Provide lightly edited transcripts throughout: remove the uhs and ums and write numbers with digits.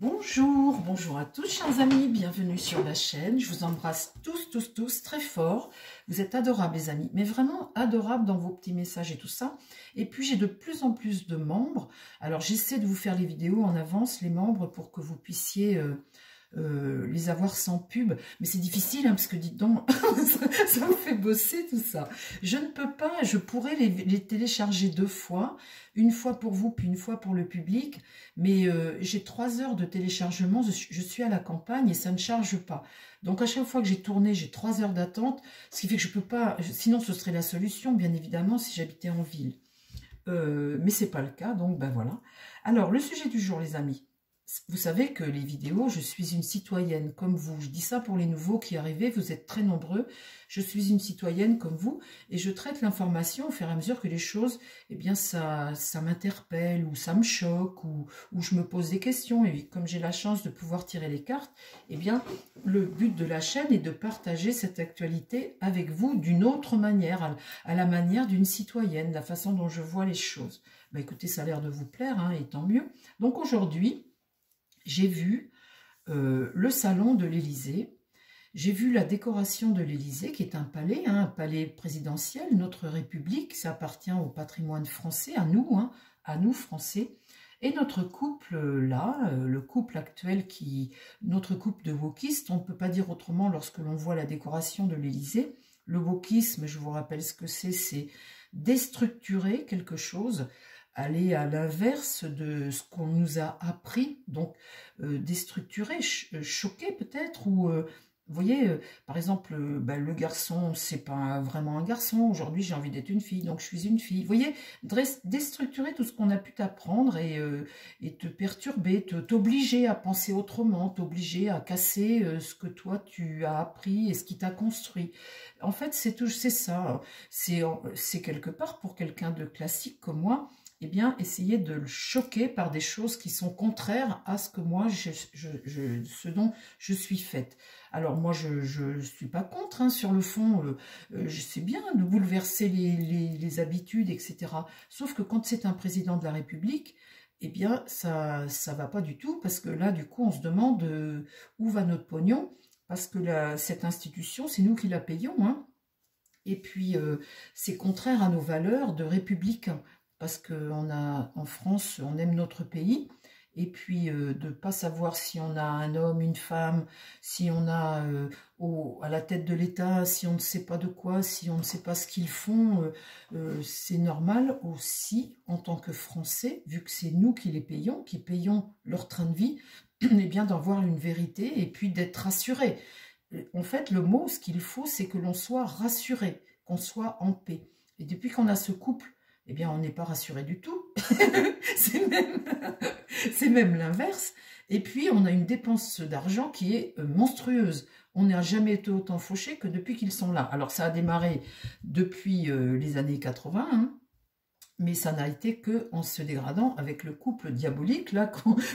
Bonjour, bonjour à tous chers amis, bienvenue sur la chaîne, je vous embrasse tous très fort, vous êtes adorables les amis, mais vraiment adorables dans vos petits messages et tout ça, et puis j'ai de plus en plus de membres, alors j'essaie de vous faire les vidéos en avance, les membres, pour que vous puissiez les avoir sans pub, mais c'est difficile parce que dites donc, ça me fait bosser tout ça. Je ne peux pas, je pourrais les télécharger 2 fois, une fois pour vous puis une fois pour le public, mais j'ai 3 heures de téléchargement, je suis à la campagne et ça ne charge pas. Donc à chaque fois que j'ai tourné, j'ai 3 heures d'attente, ce qui fait que je peux pas, sinon ce serait la solution bien évidemment si j'habitais en ville. Mais c'est pas le cas, donc ben voilà. Alors le sujet du jour les amis. Vous savez que les vidéos, je suis une citoyenne comme vous. Je dis ça pour les nouveaux qui arrivent, vous êtes très nombreux. Je suis une citoyenne comme vous et je traite l'information au fur et à mesure que les choses, eh bien, ça m'interpelle ou ça me choque ou je me pose des questions. Et comme j'ai la chance de pouvoir tirer les cartes, eh bien, le but de la chaîne est de partager cette actualité avec vous d'une autre manière, à la manière d'une citoyenne, la façon dont je vois les choses. Bah, écoutez, ça a l'air de vous plaire, hein, et tant mieux. Donc aujourd'hui, j'ai vu le salon de l'Élysée, j'ai vu la décoration de l'Élysée, qui est un palais, hein, un palais présidentiel, notre République, ça appartient au patrimoine français, à nous Français. Et notre couple là, le couple actuel, notre couple de wokistes, on ne peut pas dire autrement lorsque l'on voit la décoration de l'Élysée. Le wokisme, je vous rappelle ce que c'est déstructurer quelque chose, aller à l'inverse de ce qu'on nous a appris, donc déstructurer, choquer peut-être, ou vous voyez, par exemple, le garçon, c'est pas vraiment un garçon, aujourd'hui j'ai envie d'être une fille, donc je suis une fille. Vous voyez, déstructurer tout ce qu'on a pu t'apprendre et te perturber, t'obliger à penser autrement, t'obliger à casser ce que toi tu as appris et ce qui t'a construit. En fait, c'est ça, c'est quelque part pour quelqu'un de classique comme moi, eh bien, essayer de le choquer par des choses qui sont contraires à ce que moi, ce dont je suis faite. Alors moi, je ne suis pas contre, hein, sur le fond, je sais bien de bouleverser les habitudes, etc. Sauf que quand c'est un président de la République, eh bien, ça va pas du tout, parce que là, du coup, on se demande où va notre pognon, parce que cette institution, c'est nous qui la payons, hein. Et puis, c'est contraire à nos valeurs de républicains, parce qu'en France, on aime notre pays, et puis de ne pas savoir si on a un homme, une femme, si on a à la tête de l'État, si on ne sait pas de quoi, si on ne sait pas ce qu'ils font, c'est normal aussi, en tant que Français, vu que c'est nous qui payons leur train de vie, eh bien d'en voir une vérité, et puis d'être rassurés. En fait, le mot, ce qu'il faut, c'est que l'on soit rassuré, qu'on soit en paix. Et depuis qu'on a ce couple, eh bien, on n'est pas rassuré du tout. C'est même l'inverse. Et puis, on a une dépense d'argent qui est monstrueuse. On n'a jamais été autant fauché que depuis qu'ils sont là. Alors, ça a démarré depuis les années 80, hein, mais ça n'a été que en se dégradant avec le couple diabolique là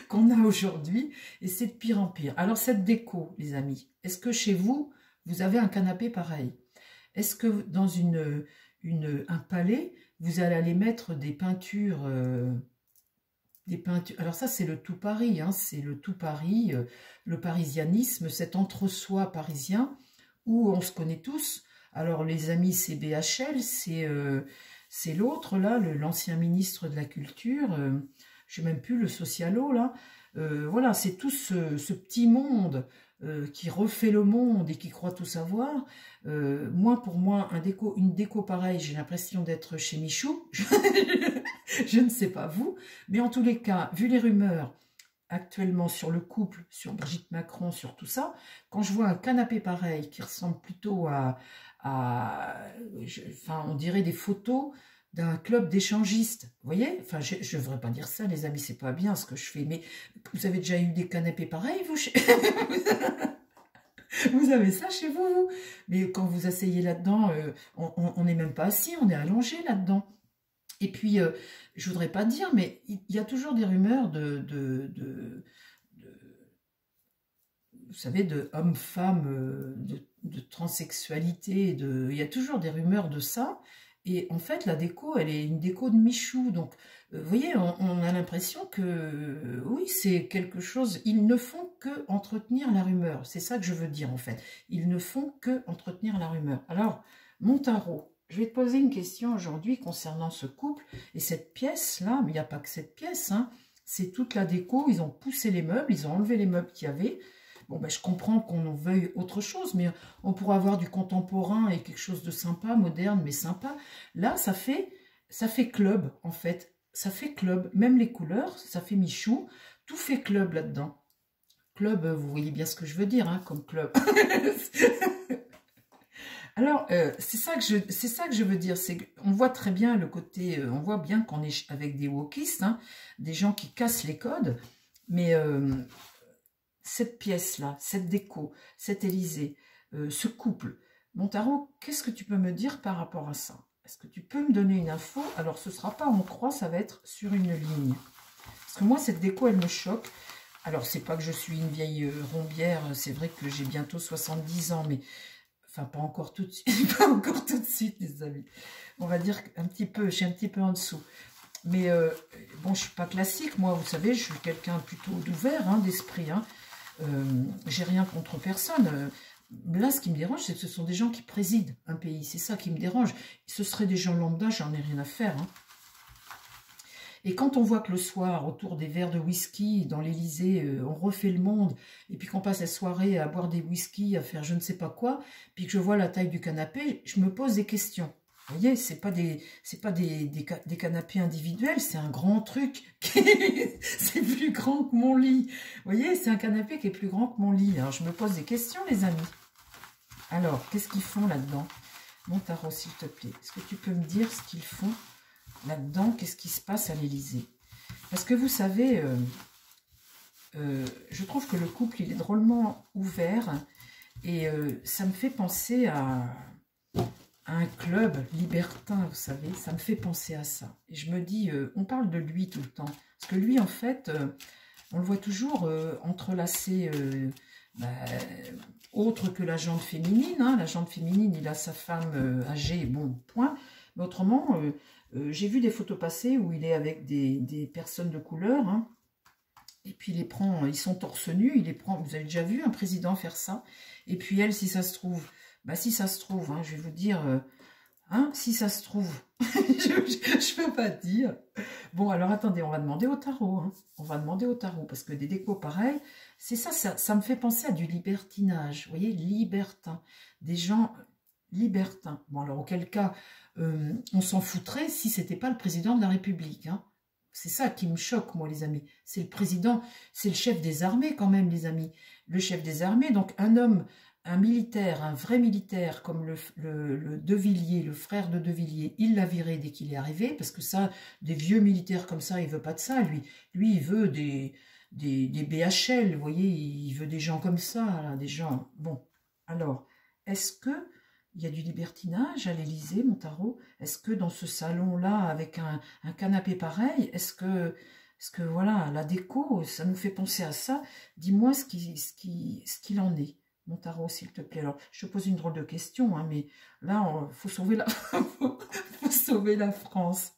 qu'on a aujourd'hui, et c'est de pire en pire. Alors cette déco, les amis, est-ce que chez vous, vous avez un canapé pareil? Est-ce que dans un palais, vous allez aller mettre des peintures, alors ça c'est le tout Paris, hein, c'est le tout Paris, le parisianisme, cet entre-soi parisien où on se connaît tous. Alors les amis, c'est BHL, c'est l'autre là, l'ancien ministre de la Culture, je ne sais même plus, le socialo là. Voilà, c'est tout ce petit monde qui refait le monde et qui croit tout savoir. Moi, pour moi, une déco pareille, j'ai l'impression d'être chez Michou. Je ne sais pas vous, mais en tous les cas, vu les rumeurs actuellement sur le couple, sur Brigitte Macron, sur tout ça, quand je vois un canapé pareil qui ressemble plutôt enfin, on dirait des photos d'un club d'échangistes, vous voyez, enfin, je ne devrais pas dire ça, les amis, c'est pas bien ce que je fais, mais vous avez déjà eu des canapés pareils, vous Vous avez ça chez vous? Mais quand vous asseyez là-dedans, on n'est même pas assis, on est allongé là-dedans. Et puis, je voudrais pas dire, mais il y a toujours des rumeurs vous savez, de hommes-femmes, de transsexualité, il y a toujours des rumeurs de ça. Et en fait, la déco, elle est une déco de Michou. Donc, vous voyez, on a l'impression que, oui, c'est quelque chose... Ils ne font que entretenir la rumeur. C'est ça que je veux dire, en fait. Ils ne font que entretenir la rumeur. Alors, mon tarot, je vais te poser une question aujourd'hui concernant ce couple. Et cette pièce-là, mais il n'y a pas que cette pièce, hein. C'est toute la déco. Ils ont poussé les meubles, ils ont enlevé les meubles qu'il y avait. Bon, ben, je comprends qu'on en veuille autre chose, mais on pourrait avoir du contemporain et quelque chose de sympa, moderne, mais sympa. Là, ça fait club, en fait. Ça fait club. Même les couleurs, ça fait Michou. Tout fait club là-dedans. Club, vous voyez bien ce que je veux dire, hein, comme club. Alors, c'est ça que je veux dire. On voit très bien le côté... on voit bien qu'on est avec des wokistes, hein, des gens qui cassent les codes, mais... cette pièce-là, cette déco, cet Élysée, ce couple, mon tarot, qu'est-ce que tu peux me dire par rapport à ça? Est-ce que tu peux me donner une info? Alors, ce ne sera pas en croix, ça va être sur une ligne. Parce que moi, cette déco, elle me choque. Alors, c'est pas que je suis une vieille rombière, c'est vrai que j'ai bientôt 70 ans, mais... Enfin, pas encore tout de suite, pas encore tout de suite, les amis. On va dire un petit peu, je suis un petit peu en dessous. Mais bon, je suis pas classique, moi, vous savez, je suis quelqu'un plutôt d'ouvert, hein, d'esprit, hein. J'ai rien contre personne. Là, ce qui me dérange, c'est que ce sont des gens qui président un pays. C'est ça qui me dérange. Ce seraient des gens lambda, j'en ai rien à faire, hein. Et quand on voit que le soir, autour des verres de whisky, dans l'Élysée, on refait le monde, et puis qu'on passe la soirée à boire des whisky, à faire je ne sais pas quoi, puis que je vois la taille du canapé, je me pose des questions. Vous voyez, c'est pas des canapés individuels, c'est un grand truc. C'est plus grand que mon lit. Vous voyez, c'est un canapé qui est plus grand que mon lit. Alors, je me pose des questions, les amis. Alors, qu'est-ce qu'ils font là-dedans? Mon tarot, s'il te plaît. Est-ce que tu peux me dire ce qu'ils font là-dedans? Qu'est-ce qui se passe à l'Élysée? Parce que vous savez, je trouve que le couple, il est drôlement ouvert. Et ça me fait penser à un club libertin, vous savez, ça me fait penser à ça. Et je me dis, on parle de lui tout le temps. Parce que lui, en fait, on le voit toujours entrelacé, bah, autre que la jante féminine. Hein. La jante féminine, il a sa femme âgée, bon, point. Mais autrement, j'ai vu des photos passer où il est avec des personnes de couleur. Hein. Et puis, il les prend, ils sont torse nu, il les prend. Vous avez déjà vu un président faire ça? Et puis, elle, si ça se trouve... Bah, si ça se trouve, hein, je vais vous dire, hein, si ça se trouve, je peux pas dire. Bon, alors attendez, on va demander au tarot, hein. On va demander au tarot, parce que des décos pareils, c'est ça me fait penser à du libertinage, vous voyez, libertin, des gens libertins. Bon, alors auquel cas, on s'en foutrait si c'était pas le président de la République, hein. C'est ça qui me choque, moi, les amis. C'est le président, c'est le chef des armées, quand même, les amis. Le chef des armées, donc un homme... Un militaire, un vrai militaire comme le De Villiers, le frère de De Villiers, il l'a viré dès qu'il est arrivé, parce que ça, des vieux militaires comme ça, il veut pas de ça, lui. Lui, il veut des BHL, vous voyez, il veut des gens comme ça, là, des gens... Bon, alors, est-ce que il y a du libertinage à l'Élysée, mon tarot? Est-ce que dans ce salon-là, avec un canapé pareil, est-ce que voilà, la déco, ça nous fait penser à ça? Dis-moi ce qu'il en est. Mon tarot, s'il te plaît. Alors, je te pose une drôle de question, hein, mais là, il faut sauver faut sauver la France.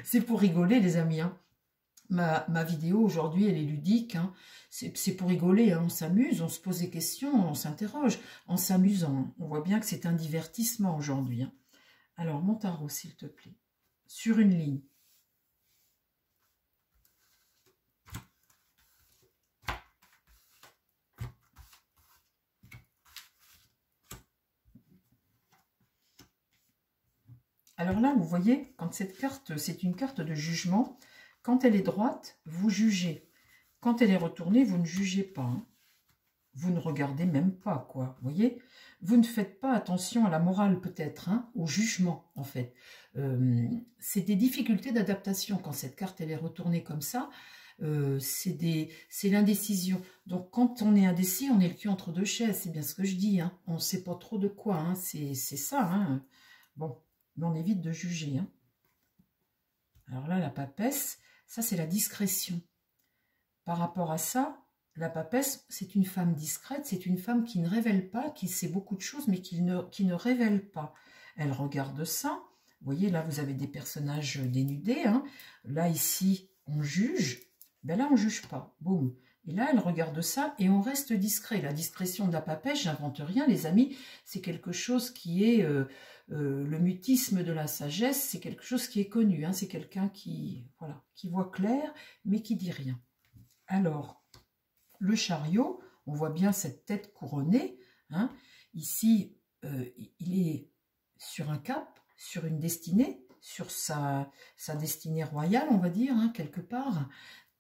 C'est pour rigoler, les amis. Hein. Ma vidéo, aujourd'hui, elle est ludique. Hein. C'est pour rigoler, hein. On s'amuse, on se pose des questions, on s'interroge en s'amusant. On voit bien que c'est un divertissement aujourd'hui. Hein. Alors, mon tarot, s'il te plaît. Sur une ligne. Alors là, vous voyez, quand cette carte, c'est une carte de jugement, quand elle est droite, vous jugez. Quand elle est retournée, vous ne jugez pas. Hein. Vous ne regardez même pas, quoi. Vous voyez? Vous ne faites pas attention à la morale, peut-être, hein, au jugement, en fait. C'est des difficultés d'adaptation quand cette carte, elle est retournée comme ça. C'est l'indécision. Donc, quand on est indécis, on est le cul entre deux chaises. C'est bien ce que je dis. Hein. On ne sait pas trop de quoi. Hein. C'est ça. Hein. Bon. Mais on évite de juger. Hein. Alors là, la papesse, ça c'est la discrétion. Par rapport à ça, la papesse, c'est une femme discrète, c'est une femme qui ne révèle pas, qui sait beaucoup de choses, mais qui ne révèle pas. elle regarde ça. Vous voyez, là, vous avez des personnages dénudés. Hein. Là, ici, on juge. Ben là, on ne juge pas. Boum. Et là, elle regarde ça et on reste discret. La discrétion de la papesse, j'invente rien, les amis. C'est quelque chose qui est le mutisme de la sagesse. C'est quelque chose qui est connu. Hein. C'est quelqu'un qui, voilà, qui voit clair, mais qui dit rien. Alors, le chariot, on voit bien cette tête couronnée. Hein. Ici, il est sur un cap, sur une destinée, sur sa destinée royale, on va dire, hein, quelque part.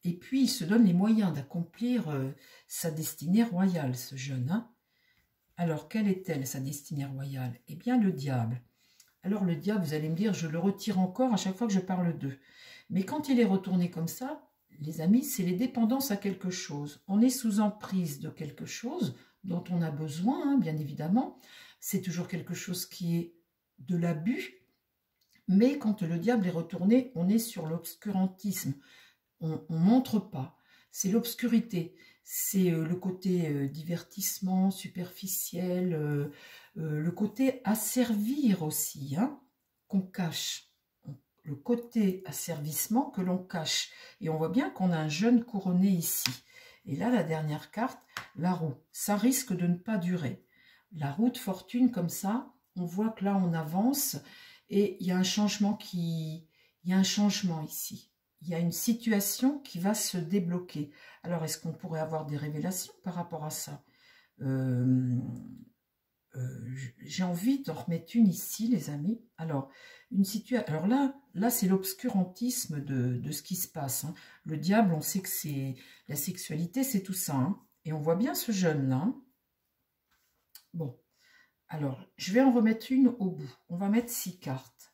Et puis, il se donne les moyens d'accomplir sa destinée royale, ce jeune. Hein. Alors, quelle est-elle, sa destinée royale? Eh bien, le diable. Alors, le diable, vous allez me dire, je le retire encore à chaque fois que je parle d'eux. Mais quand il est retourné comme ça, les amis, c'est les dépendances à quelque chose. On est sous emprise de quelque chose dont on a besoin, hein, bien évidemment. C'est toujours quelque chose qui est de l'abus. Mais quand le diable est retourné, on est sur l'obscurantisme. On ne montre pas. C'est l'obscurité. C'est le côté divertissement, superficiel, le côté asservir aussi, hein, qu'on cache. Le côté asservissement que l'on cache. Et on voit bien qu'on a un jeune couronné ici. Et là, la dernière carte, la roue. Ça risque de ne pas durer. La roue de fortune, comme ça, on voit que là, on avance et il y a un changement il y a un changement ici. Il y a une situation qui va se débloquer. Alors, est-ce qu'on pourrait avoir des révélations par rapport à ça? J'ai envie d'en remettre une ici, les amis. Alors, une situation. Alors là c'est l'obscurantisme de ce qui se passe. Hein. Le diable, on sait que c'est la sexualité, c'est tout ça. Hein. Et on voit bien ce jeune-là. Hein. Bon, alors, je vais en remettre une au bout. On va mettre 6 cartes.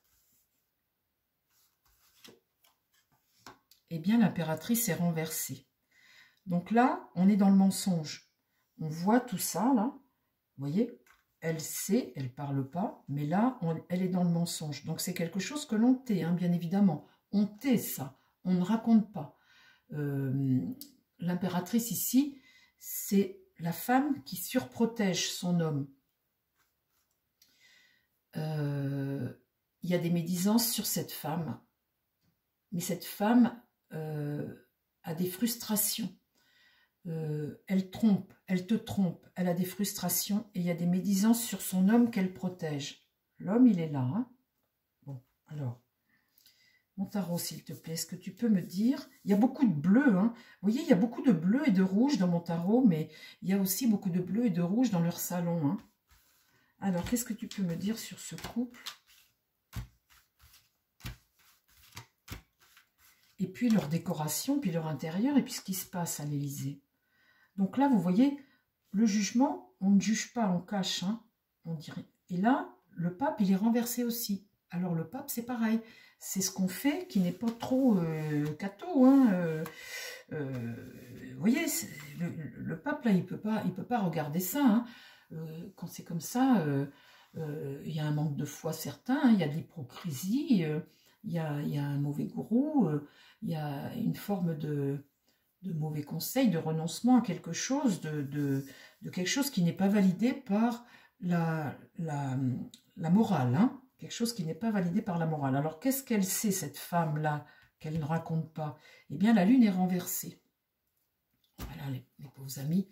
Eh bien, l'impératrice est renversée. Donc là, on est dans le mensonge. On voit tout ça, là. Vous voyez, elle sait, elle ne parle pas, mais là, elle est dans le mensonge. Donc, c'est quelque chose que l'on tait, hein, bien évidemment. On tait ça, on ne raconte pas. L'impératrice ici, c'est la femme qui surprotège son homme. Il y a des médisances sur cette femme. Mais cette femme a des frustrations. Elle trompe, elle te trompe, elle a des frustrations et il y a des médisances sur son homme qu'elle protège. L'homme, il est là. Hein. Bon, alors, mon tarot, s'il te plaît, est-ce que tu peux me dire... Il y a beaucoup de bleu. Hein. Vous voyez, il y a beaucoup de bleu et de rouge dans mon tarot, mais il y a aussi beaucoup de bleu et de rouge dans leur salon. Hein. Alors, qu'est-ce que tu peux me dire sur ce couple ? Et puis leur décoration, puis leur intérieur, et puis ce qui se passe à l'Élysée. Donc là, vous voyez, le jugement, on ne juge pas, on cache, hein, on dirait. Et là, le pape, il est renversé aussi. Alors le pape, c'est pareil. C'est ce qu'on fait qui n'est pas trop catho. Hein, vous voyez, le pape, là, il peut pas regarder ça. Hein. Quand c'est comme ça, il y a un manque de foi certain, hein, il y a de l'hypocrisie, il y a un mauvais gourou, il y a une forme de mauvais conseil, de renoncement à quelque chose, de quelque chose qui n'est pas validé par la morale, hein, quelque chose qui n'est pas validé par la morale. Alors, qu'est-ce qu'elle sait, cette femme-là, qu'elle ne raconte pas? Eh bien, la lune est renversée. Voilà, mes pauvres amis,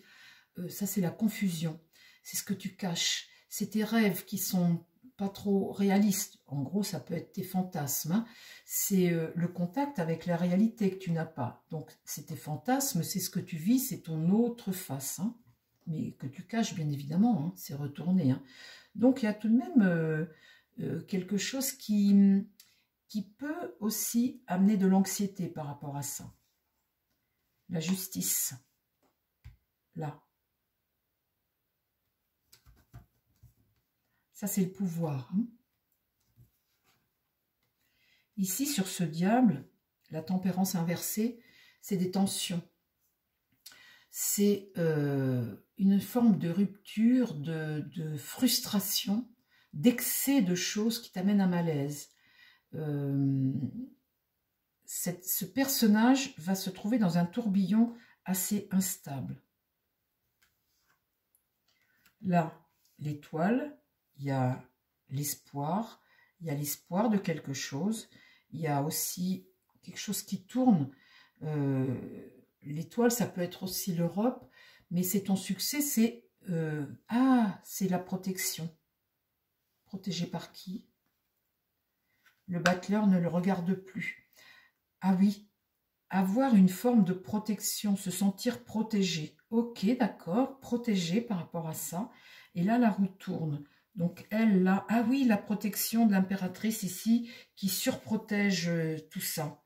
ça, c'est la confusion. C'est ce que tu caches. C'est tes rêves qui sont pas trop réalistes. En gros, ça peut être tes fantasmes. Hein. C'est le contact avec la réalité que tu n'as pas. Donc, c'est tes fantasmes, c'est ce que tu vis, c'est ton autre face. Hein. Mais que tu caches, bien évidemment, hein, c'est retourné. Hein. Donc, il y a tout de même quelque chose qui peut aussi amener de l'anxiété par rapport à ça. La justice. Là. Ça, c'est le pouvoir. Hein. Ici, sur ce diable, la tempérance inversée, c'est des tensions. C'est une forme de rupture, de frustration, d'excès de choses qui t'amènent à malaise. Ce personnage va se trouver dans un tourbillon assez instable. Là, l'étoile, il y a l'espoir. Il y a l'espoir de quelque chose. Il y a aussi quelque chose qui tourne. L'étoile, ça peut être aussi l'Europe, mais c'est ton succès, c'est c'est la protection. Protégé par qui? Le battleur ne le regarde plus. Ah oui, avoir une forme de protection, se sentir protégé. Ok, d'accord, protégé par rapport à ça. Et là, la roue tourne. Donc, elle, là, ah oui, la protection de l'impératrice ici, qui surprotège tout ça.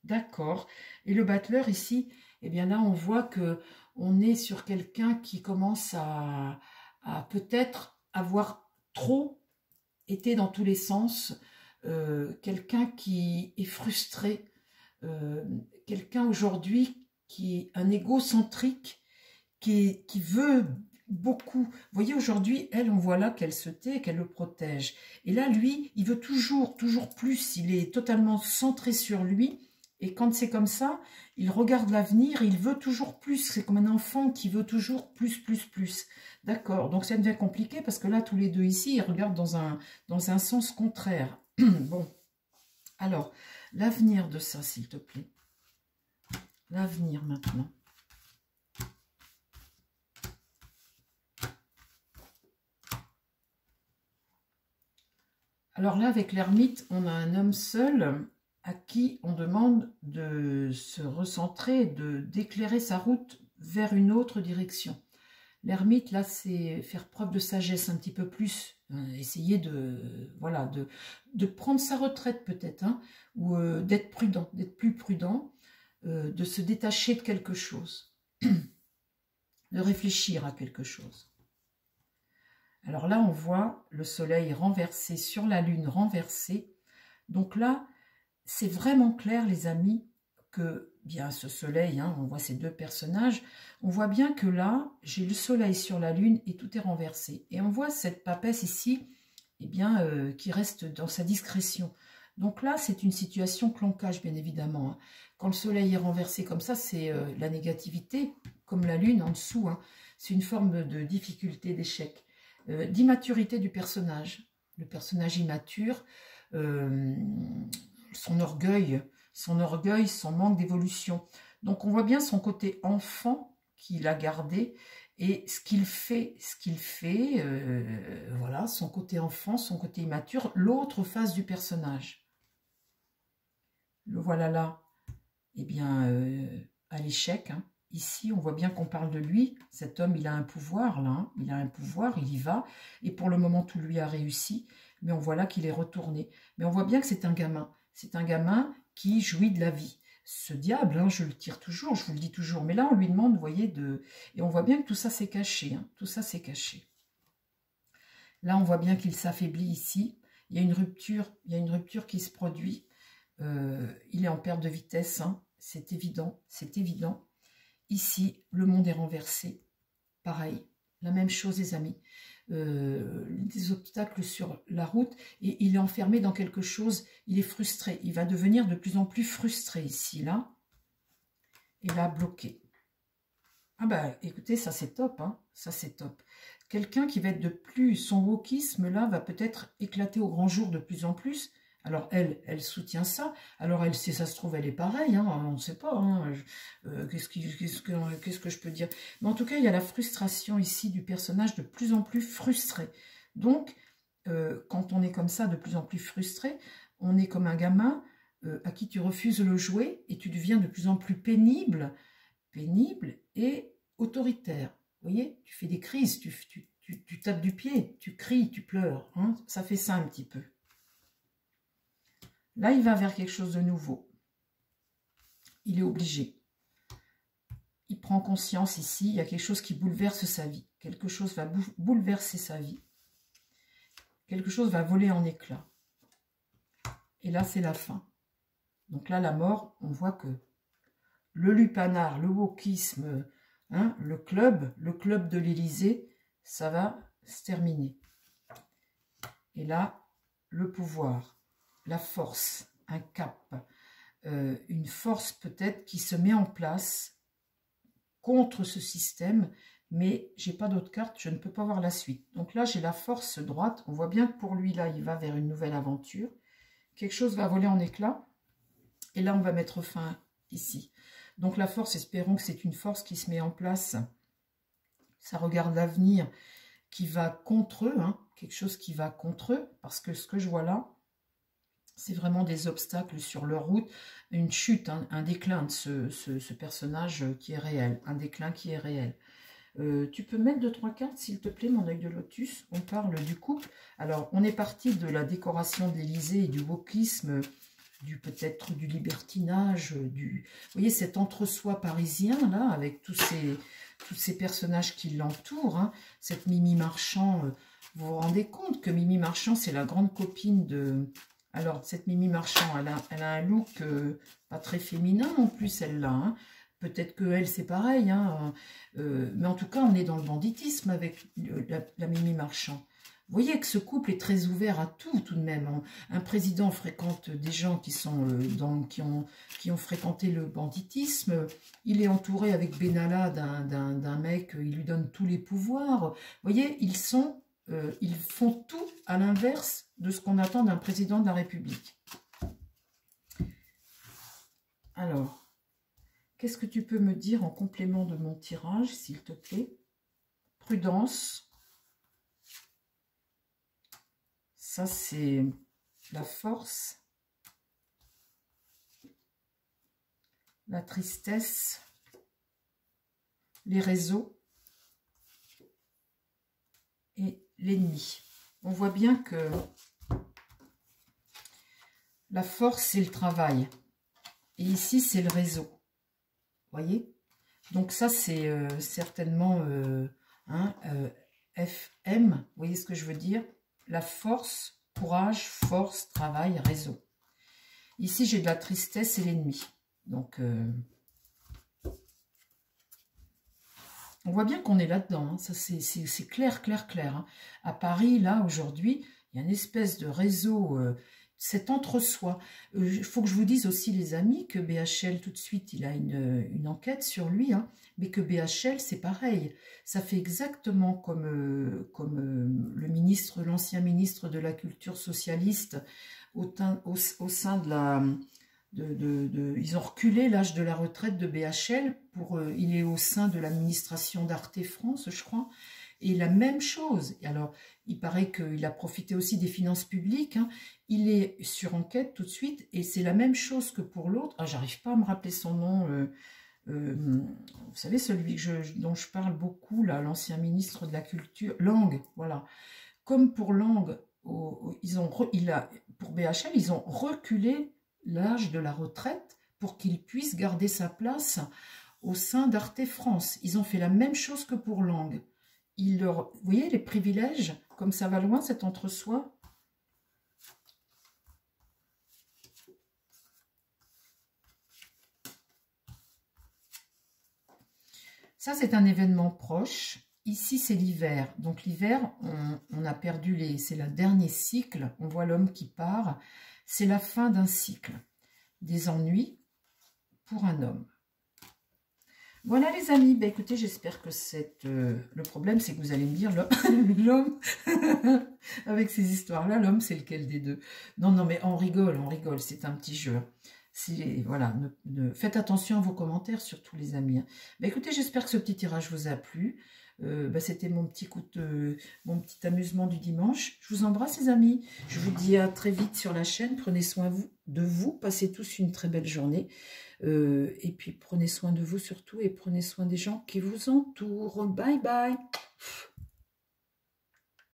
D'accord. Et le battleur ici, eh bien là, on voit que on est sur quelqu'un qui commence à peut-être avoir trop été dans tous les sens, quelqu'un qui est frustré, quelqu'un aujourd'hui qui est un égocentrique, qui veut beaucoup. Vous voyez, aujourd'hui, elle, on voit là qu'elle se tait, qu'elle le protège. Et là, lui, il veut toujours plus. Il est totalement centré sur lui. Et quand c'est comme ça, il regarde l'avenir, il veut toujours plus. C'est comme un enfant qui veut toujours plus. D'accord, donc ça devient compliqué parce que là, tous les deux ici, ils regardent dans un sens contraire. Bon, alors, l'avenir de ça, s'il te plaît. L'avenir maintenant. Alors là, avec l'ermite, on a un homme seul à qui on demande de se recentrer, d'éclairer sa route vers une autre direction. L'ermite, là, c'est faire preuve de sagesse un petit peu plus, essayer voilà, de prendre sa retraite peut-être, hein, ou d'être prudent, d'être plus prudent, de se détacher de quelque chose, de réfléchir à quelque chose. Alors là, on voit le soleil renversé sur la lune renversée. Donc là, c'est vraiment clair, les amis, que bien ce soleil, hein, on voit ces deux personnages, on voit bien que là, j'ai le soleil sur la lune et tout est renversé. Et on voit cette papesse ici, eh bien, qui reste dans sa discrétion. Donc là, c'est une situation que l'on cache, bien évidemment, hein. Quand le soleil est renversé comme ça, c'est la négativité, comme la lune en dessous, hein. C'est une forme de difficulté, d'échec. D'immaturité du personnage. Le personnage immature, son orgueil, son manque d'évolution. Donc on voit bien son côté enfant qu'il a gardé et ce qu'il fait, voilà, son côté enfant, son côté immature, l'autre face du personnage. Le voilà là, eh bien, à l'échec, hein. Ici, on voit bien qu'on parle de lui. Cet homme, il a un pouvoir, là. Hein. Il a un pouvoir, il y va. Et pour le moment, tout lui a réussi. Mais on voit là qu'il est retourné. Mais on voit bien que c'est un gamin. C'est un gamin qui jouit de la vie. Ce diable, hein, je le tire toujours, je vous le dis toujours. Mais là, on lui demande, vous voyez, Et on voit bien que tout ça, c'est caché. Hein. Tout ça, c'est caché. Là, on voit bien qu'il s'affaiblit ici. Il y a une rupture qui se produit. Il est en perte de vitesse. Hein. C'est évident, c'est évident. Ici, le monde est renversé. Pareil, la même chose, les amis. Des obstacles sur la route et il est enfermé dans quelque chose. Il est frustré. Il va devenir de plus en plus frustré ici, là. Et là, bloqué. Ah bah, écoutez, ça c'est top, hein. Ça c'est top. Quelqu'un qui va être de plus... Son wokisme, là, va peut-être éclater au grand jour de plus en plus. Alors, elle soutient ça. Alors, elle, si ça se trouve, elle est pareille. Hein, on ne sait pas. Hein, qu'est-ce que je peux dire? Mais en tout cas, il y a la frustration ici du personnage de plus en plus frustré. Donc, quand on est comme ça, de plus en plus frustré, on est comme un gamin à qui tu refuses le jouet et tu deviens de plus en plus pénible et autoritaire. Vous voyez? Tu fais des crises, tu tapes du pied, tu cries, tu pleures. Hein, ça fait ça un petit peu. Là, il va vers quelque chose de nouveau. Il est obligé. Il prend conscience ici, il y a quelque chose qui bouleverse sa vie. Quelque chose va bouleverser sa vie. Quelque chose va voler en éclats. Et là, c'est la fin. Donc là, la mort, on voit que le lupanar, le wokisme, hein, le club de l'Élysée, ça va se terminer. Et là, le pouvoir, la force, un cap, une force peut-être qui se met en place contre ce système, mais j'ai pas d'autres cartes, je ne peux pas voir la suite. Donc là, j'ai la force droite. On voit bien que pour lui, là, il va vers une nouvelle aventure. Quelque chose va voler en éclats. Et là, on va mettre fin ici. Donc la force, espérons que c'est une force qui se met en place. Ça regarde l'avenir qui va contre eux, hein, quelque chose qui va contre eux, parce que ce que je vois là, c'est vraiment des obstacles sur leur route, une chute, hein, un déclin de ce personnage qui est réel, un déclin qui est réel. Tu peux mettre 2-3 cartes, s'il te plaît, mon œil de lotus. On parle du couple. Alors, on est parti de la décoration de l'Élysée et du wokisme, peut-être du libertinage, vous voyez, cet entre-soi parisien, là, avec tous ces personnages qui l'entourent, hein, cette Mimi Marchand, vous vous rendez compte que Mimi Marchand, c'est la grande copine de... Alors, cette Mimi Marchand, elle a un look pas très féminin non plus, celle-là, hein. Peut-être qu'elle, c'est pareil, hein, mais en tout cas, on est dans le banditisme avec la Mimi Marchand. Vous voyez que ce couple est très ouvert à tout de même. Un président fréquente des gens qui ont fréquenté le banditisme. Il est entouré avec Benalla d'un mec, il lui donne tous les pouvoirs. Vous voyez, ils font tout à l'inverse de ce qu'on attend d'un président de la République. Alors, qu'est-ce que tu peux me dire en complément de mon tirage, s'il te plaît? Prudence. Ça, c'est la force, la tristesse, les réseaux et l'ennemi. On voit bien que la force, c'est le travail. Et ici, c'est le réseau. Vous voyez? Donc ça, c'est certainement FM. Vous voyez ce que je veux dire? La force, courage, force, travail, réseau. Ici, j'ai de la tristesse et l'ennemi. Donc, on voit bien qu'on est là-dedans. Hein. Ça, c'est clair, clair, clair. Hein. À Paris, là, aujourd'hui, il y a une espèce de réseau, cet entre-soi. Il faut que je vous dise aussi, les amis, que BHL, tout de suite, il a une enquête sur lui, hein, mais que BHL, c'est pareil. Ça fait exactement comme le ministre, l'ancien ministre de la Culture socialiste, au sein de la... ils ont reculé l'âge de la retraite de BHL, il est au sein de l'administration d'Arte France, je crois, et la même chose. Alors, il paraît qu'il a profité aussi des finances publiques, hein. Il est sur enquête tout de suite, et c'est la même chose que pour l'autre. Ah, j'arrive pas à me rappeler son nom, vous savez, celui dont je parle beaucoup, là, l'ancien ministre de la Culture, Lang, voilà. Comme pour Lang, pour BHL, ils ont reculé l'âge de la retraite pour qu'il puisse garder sa place au sein d'Arte France. Ils ont fait la même chose que pour Lang. Vous voyez les privilèges, comme ça va loin cet entre-soi. Ça, c'est un événement proche. Ici, c'est l'hiver. Donc l'hiver, on a perdu c'est le dernier cycle. On voit l'homme qui part. C'est la fin d'un cycle. Des ennuis pour un homme. Voilà les amis, ben écoutez, j'espère que le problème, c'est que vous allez me dire, l'homme, avec ces histoires-là, l'homme, c'est lequel des deux? Non, non, mais on rigole, c'est un petit jeu. Voilà, faites attention à vos commentaires, surtout les amis. Hein. Ben écoutez, j'espère que ce petit tirage vous a plu. C'était mon petit amusement du dimanche. Je vous embrasse les amis. Je vous dis à très vite sur la chaîne. Prenez soin de vous. Passez tous une très belle journée. Et puis prenez soin de vous surtout et prenez soin des gens qui vous entourent. Bye bye.